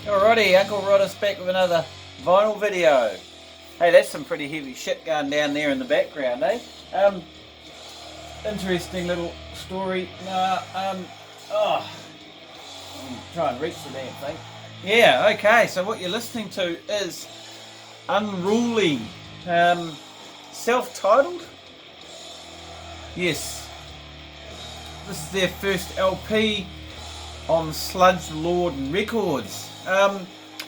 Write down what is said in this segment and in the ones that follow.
Alrighty, Uncle Roddus back with another vinyl video. Hey, that's some pretty heavy shit going down there in the background, eh? Interesting little story. Try and reach the damn thing. Yeah, okay, so what you're listening to is Unruly. Self-titled? Yes. This is their first LP on Sludge Lord Records.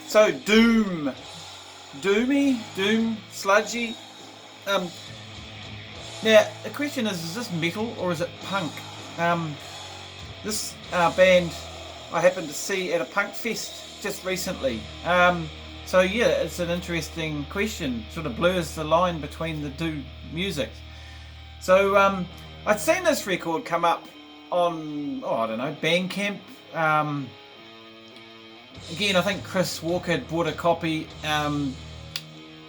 So doom, sludgy. Now the question is this metal or is it punk? This band I happened to see at a punk fest just recently. So yeah, it's an interesting question. Sort of blurs the line between the two musics. So I'd seen this record come up on Bandcamp. Again, I think Chris Walker had bought a copy, and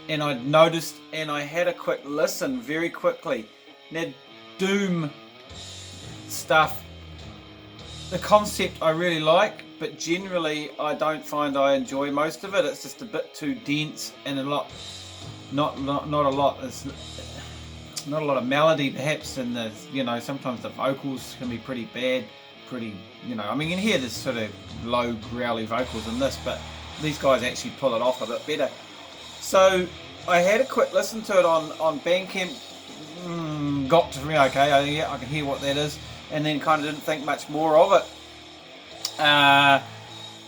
I'd noticed, and I had a quick listen very quickly. Now, doom stuff, the concept I really like, but generally I don't find I enjoy most of it. It's just a bit too dense and not a lot of melody perhaps, and sometimes the vocals can be pretty bad. You can hear this sort of low growly vocals in this, but these guys actually pull it off a bit better. So I had a quick listen to it on Bandcamp. Got to me, okay, I can hear what that is, and then kind of didn't think much more of it. And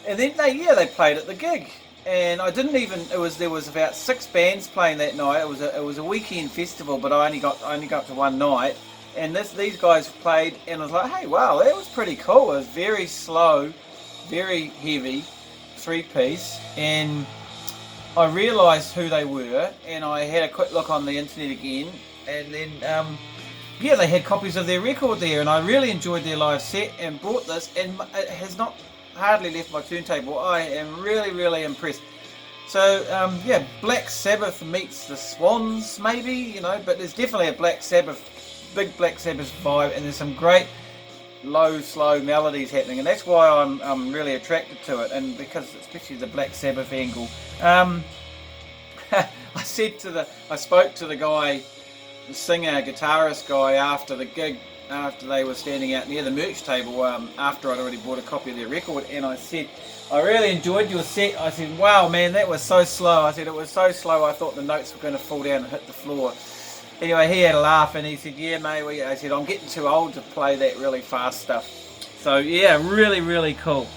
then they played at the gig, and I didn't even. There was about 6 bands playing that night. It was a weekend festival, but I only got to one night. And these guys played, and I was like, hey, wow, that was pretty cool. It was very slow, very heavy, 3-piece, and I realised who they were, and I had a quick look on the internet again, and then, they had copies of their record there, and I really enjoyed their live set, and bought this, and it has not hardly left my turntable. I am really, really impressed. So, Black Sabbath meets the Swans, maybe, but there's definitely a big Black Sabbath vibe, and there's some great low, slow melodies happening, and that's why I'm really attracted to it, and because especially the Black Sabbath angle. I spoke to the guy, the singer, guitarist guy, after the gig, after they were standing out near the merch table, after I'd already bought a copy of their record, and I said, I really enjoyed your set. I said, wow man, that was so slow. I said, it was so slow I thought the notes were going to fall down and hit the floor. Anyway, he had a laugh and he said, yeah mate, I said, I'm getting too old to play that really fast stuff. So yeah, really, really cool.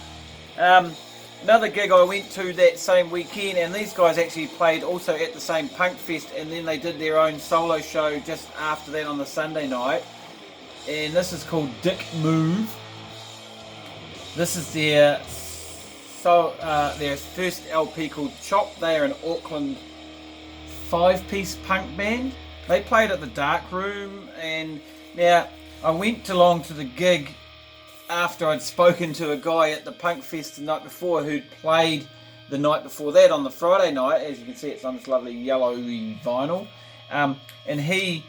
Another gig I went to that same weekend, and these guys actually played also at the same punk fest, and then they did their own solo show just after that on the Sunday night. And this is called Dick Move. This is their first LP called Chop. They are an Auckland 5-piece punk band. They played at the Dark Room, and now I went along to the gig after I'd spoken to a guy at the Punk Fest the night before who'd played the night before that on the Friday night. As you can see, it's on this lovely yellowy vinyl, and he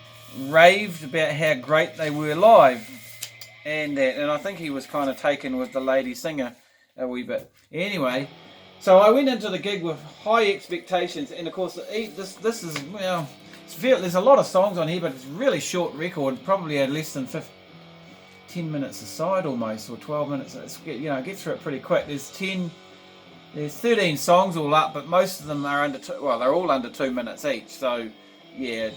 raved about how great they were live, and I think he was kind of taken with the lady singer a wee bit. Anyway, so I went into the gig with high expectations, and of course this is, well, there's a lot of songs on here, but it's a really short record, probably at less than 10 minutes a side almost, or 12 minutes. Get through it pretty quick. There's 13 songs all up, but most of them are they're all under 2 minutes each. So yeah,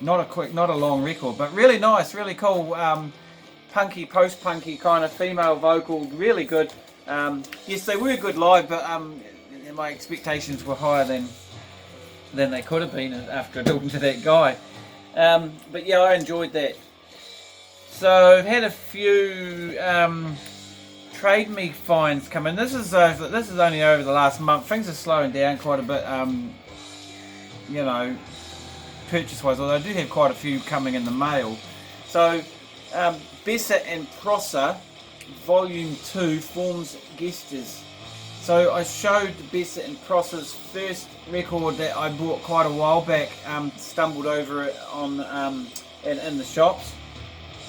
not a long record, but really nice, really cool, punky, post-punky kind of female vocal, really good. Yes, they were good live, but my expectations were higher than they could have been after talking to that guy. But yeah, I enjoyed that. So I've had a few Trade Me finds come in. This is only over the last month. Things are slowing down quite a bit, purchase-wise, although I do have quite a few coming in the mail. So Bessa and Prosser Volume 2, Forms Gestures. So I showed Bessa and Prosser's first record that I bought quite a while back, stumbled over it on in the shops.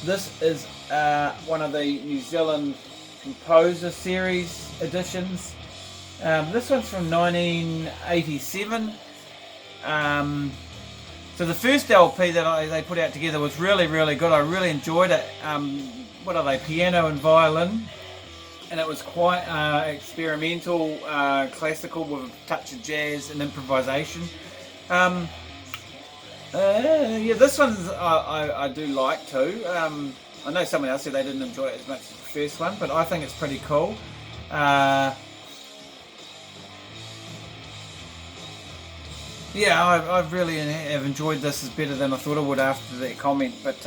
This is one of the New Zealand Composer Series editions. This one's from 1987. So the first LP that they put out together was really, really good. I really enjoyed it. What are they? Piano and violin. And it was quite experimental, classical with a touch of jazz and improvisation. Yeah, this one I do like too. I know someone else said they didn't enjoy it as much as the first one, but I think it's pretty cool. Yeah, I really have enjoyed this. It's better than I thought I would after that comment, but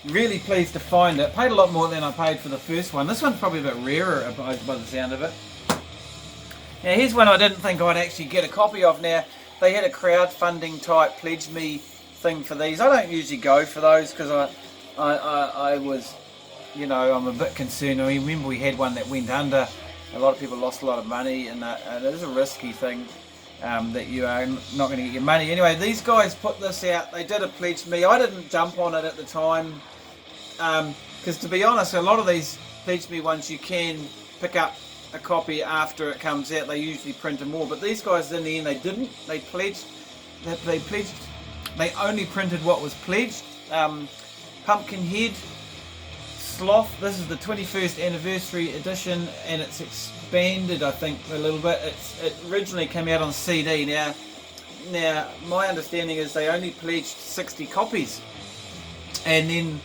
really pleased to find it. Paid a lot more than I paid for the first one. This one's probably a bit rarer by the sound of it. Now here's one I didn't think I'd actually get a copy of. Now they had a crowdfunding type pledge me thing for these. I don't usually go for those because I was, you know, I'm a bit concerned. I remember we had one that went under. A lot of people lost a lot of money, and it is a risky thing. That you are not going to get your money. Anyway, these guys put this out. They did a pledge me. I didn't jump on it at the time because, to be honest, a lot of these pledge me ones you can pick up a copy after it comes out. They usually print them more, but these guys in the end they didn't. They pledged. They only printed what was pledged. Pumpkinhead, Sloth. This is the 21st anniversary edition, and it's expanded, I think, a little bit. It originally came out on CD. Now my understanding is they only pledged 60 copies, and then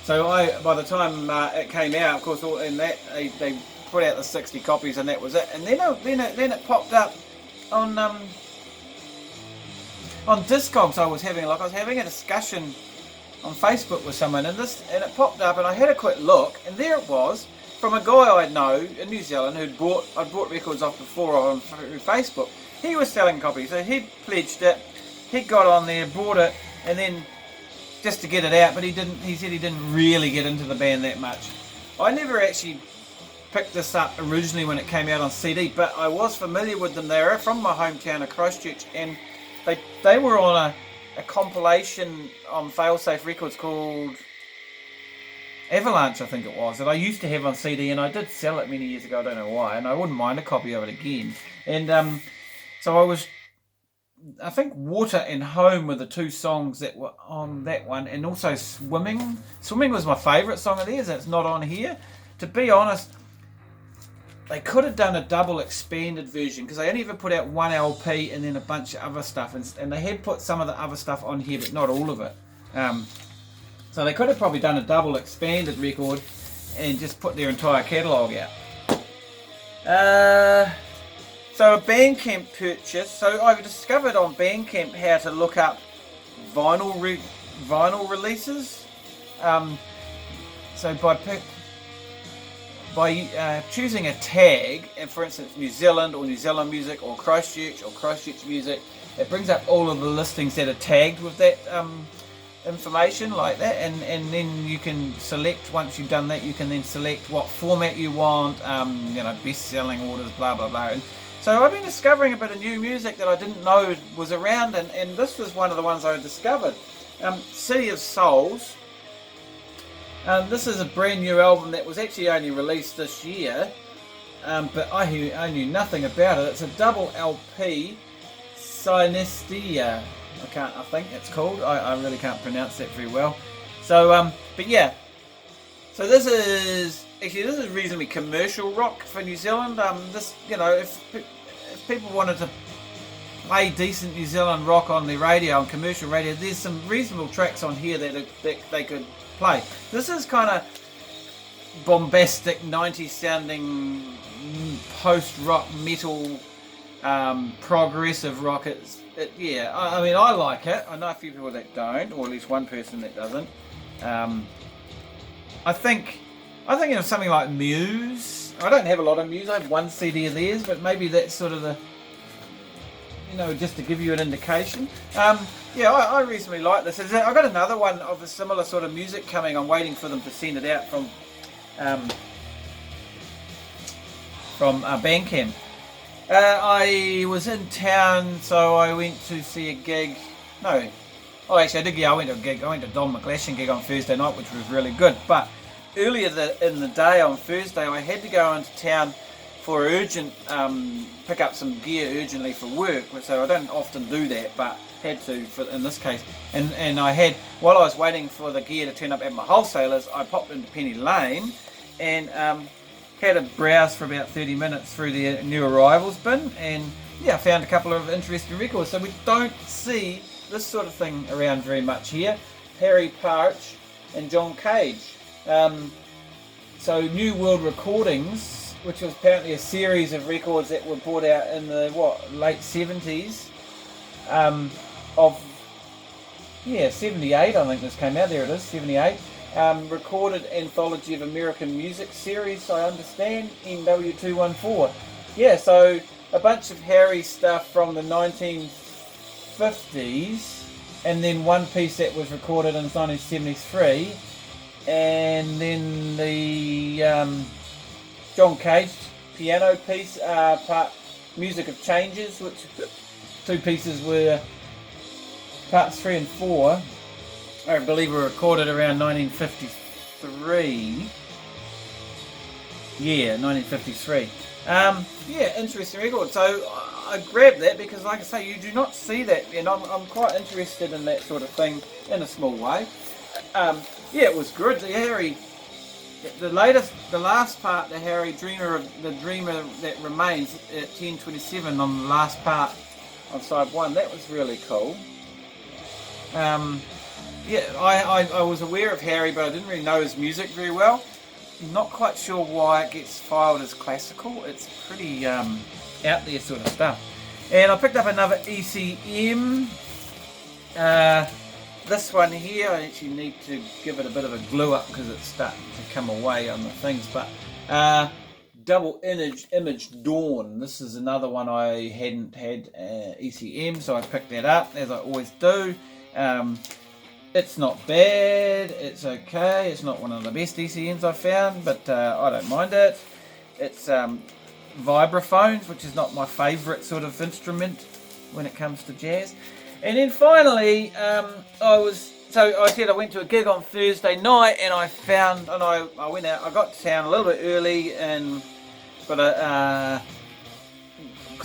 by the time it came out, of course, and that they put out the 60 copies, and that was it. And then it popped up on Discogs. I was having a discussion on Facebook with someone, and it popped up, and I had a quick look, and there it was, from a guy I know in New Zealand I'd bought records off before through Facebook. He was selling copies, so he'd pledged it, he got on there, bought it, and then just to get it out, but he said he didn't really get into the band that much. I never actually picked this up originally when it came out on CD, but I was familiar with them. They were from my hometown of Christchurch, and they were on a compilation on Failsafe Records called Avalanche, I think it was, that I used to have on CD, and I did sell it many years ago. I don't know why, and I wouldn't mind a copy of it again. And so I think Water and Home were the two songs that were on that one, and also Swimming. Swimming was my favourite song of theirs. It's not on here. To be honest, they could have done a double expanded version because they only ever put out one LP and then a bunch of other stuff, and they had put some of the other stuff on here, but not all of it. So they could have probably done a double expanded record and just put their entire catalogue out. So a Bandcamp purchase. So I've discovered on Bandcamp how to look up vinyl releases. So by choosing a tag, and for instance New Zealand or New Zealand music or Christchurch music, it brings up all of the listings that are tagged with that information like that, and then you can select, once you've done that, you can then select what format you want, best-selling orders, blah blah blah. And so I've been discovering a bit of new music that I didn't know was around, and this was one of the ones I discovered. City of Souls. This is a brand new album that was actually only released this year, but I knew nothing about it. It's a double LP, Synesthesia. I think it's called. I really can't pronounce that very well. So, but yeah. So this is reasonably commercial rock for New Zealand. If people wanted to play decent New Zealand rock on their radio, on commercial radio, there's some reasonable tracks on here that they could play. This is kind of bombastic 90s sounding post-rock metal, progressive rock. I mean, I like it. I know a few people that don't, or at least one person that doesn't. I think something like Muse. I don't have a lot of Muse. I have one CD of theirs, but maybe that's sort of the, just to give you an indication. I reasonably like this. I've got another one of a similar sort of music coming. I'm waiting for them to send it out from Bandcamp. I was in town, so I went to see a gig. I went to a gig. I went to Don McGlashan gig on Thursday night, which was really good. But earlier in the day on Thursday, I had to go into town for urgent, pick up some gear urgently for work, so I don't often do that, but had to in this case. And I had, while I was waiting for the gear to turn up at my wholesalers, I popped into Penny Lane and had a browse for about 30 minutes through the new arrivals bin, and yeah, I found a couple of interesting records. So we don't see this sort of thing around very much here. Harry Parch and John Cage. So New World Recordings, which was apparently a series of records that were brought out in the late 70s, of 78, I think this came out. There it is, 78. Recorded Anthology of American Music series, I understand, No.136. Yeah, so a bunch of Harry stuff from the 1950s, and then one piece that was recorded in 1973, and then the John Cage piano piece, part Music of Changes, which two pieces were parts 3 and 4. I believe were recorded around 1953. Yeah, 1953. Yeah, interesting record. So I grabbed that because, like I say, you do not see that, and I'm quite interested in that sort of thing in a small way. Yeah, it was good. The last part, the Harry Dreamer that remains at 10:27 on the last part on side 1. That was really cool. Yeah, I was aware of Harry, but I didn't really know his music very well. Not quite sure why it gets filed as classical. It's pretty out there sort of stuff. And I picked up another ECM. This one here, I actually need to give it a bit of a glue up because it's starting to come away on the things. But Double Image Dawn. This is another one I hadn't had ECM, so I picked that up as I always do. It's not bad, it's okay, it's not one of the best ECMs I've found, but I don't mind it. It's vibraphones, which is not my favourite sort of instrument when it comes to jazz. And then finally, I said I went to a gig on Thursday night, and I went out, I got to town a little bit early, and because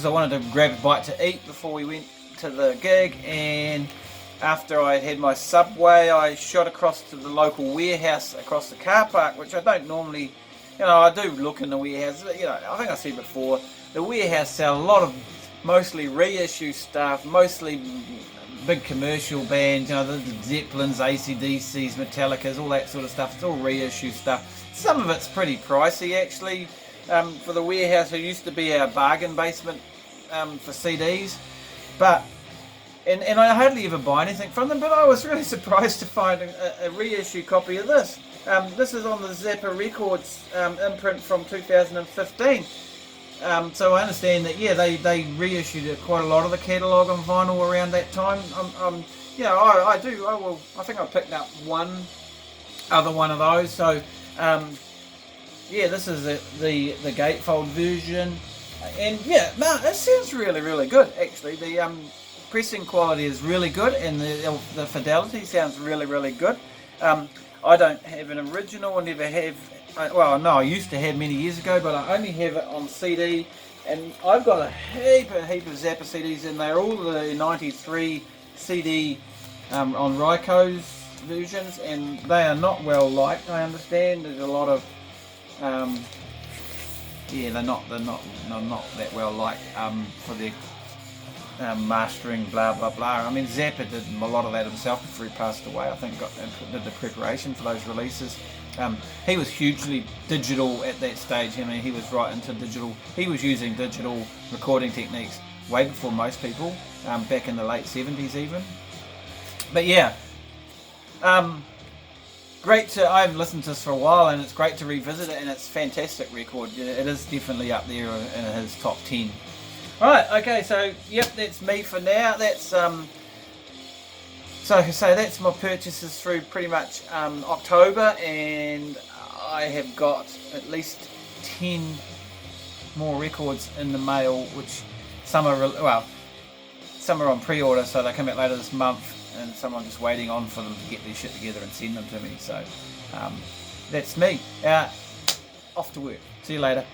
I wanted to grab a bite to eat before we went to the gig, and after I had my Subway, I shot across to the local warehouse across the car park, which I don't normally, I do look in the warehouse. I think I said before, the warehouse sell a lot of mostly reissue stuff, mostly big commercial bands, the Zeppelins, AC/DCs, Metallicas, all that sort of stuff. It's all reissue stuff. Some of it's pretty pricey actually. For the warehouse, it used to be our bargain basement for CDs, but And I hardly ever buy anything from them, but I was really surprised to find a reissue copy of this. This is on the Zappa Records imprint from 2015. So I understand that, yeah, they reissued quite a lot of the catalogue on vinyl around that time. I think I picked up one other one of those. So, yeah, this is the gatefold version. And yeah, no, it sounds really, really good, actually. The pressing quality is really good, and the fidelity sounds really, really good. I don't have an original. I never have. I used to have many years ago, but I only have it on CD. And I've got a heap of Zappa CDs, and they're all the 93 CD on Ryko's versions, and they are not well liked. I understand there's a lot of they're not that well liked for their mastering, blah blah blah. I mean, Zappa did a lot of that himself before he passed away. I think did the preparation for those releases. He was hugely digital at that stage. I mean, he was right into digital. He was using digital recording techniques way before most people, back in the late 70s even. But yeah, great to. I haven't listened to this for a while, and it's great to revisit it. And it's a fantastic record. It is definitely up there in his top 10. Right, okay, so yep, that's me for now. That's so that's my purchases through pretty much October, and I have got at least 10 more records in the mail, which some are on pre-order, so they come out later this month, and some I'm just waiting on for them to get their shit together and send them to me. So that's me. Off to work. See you later.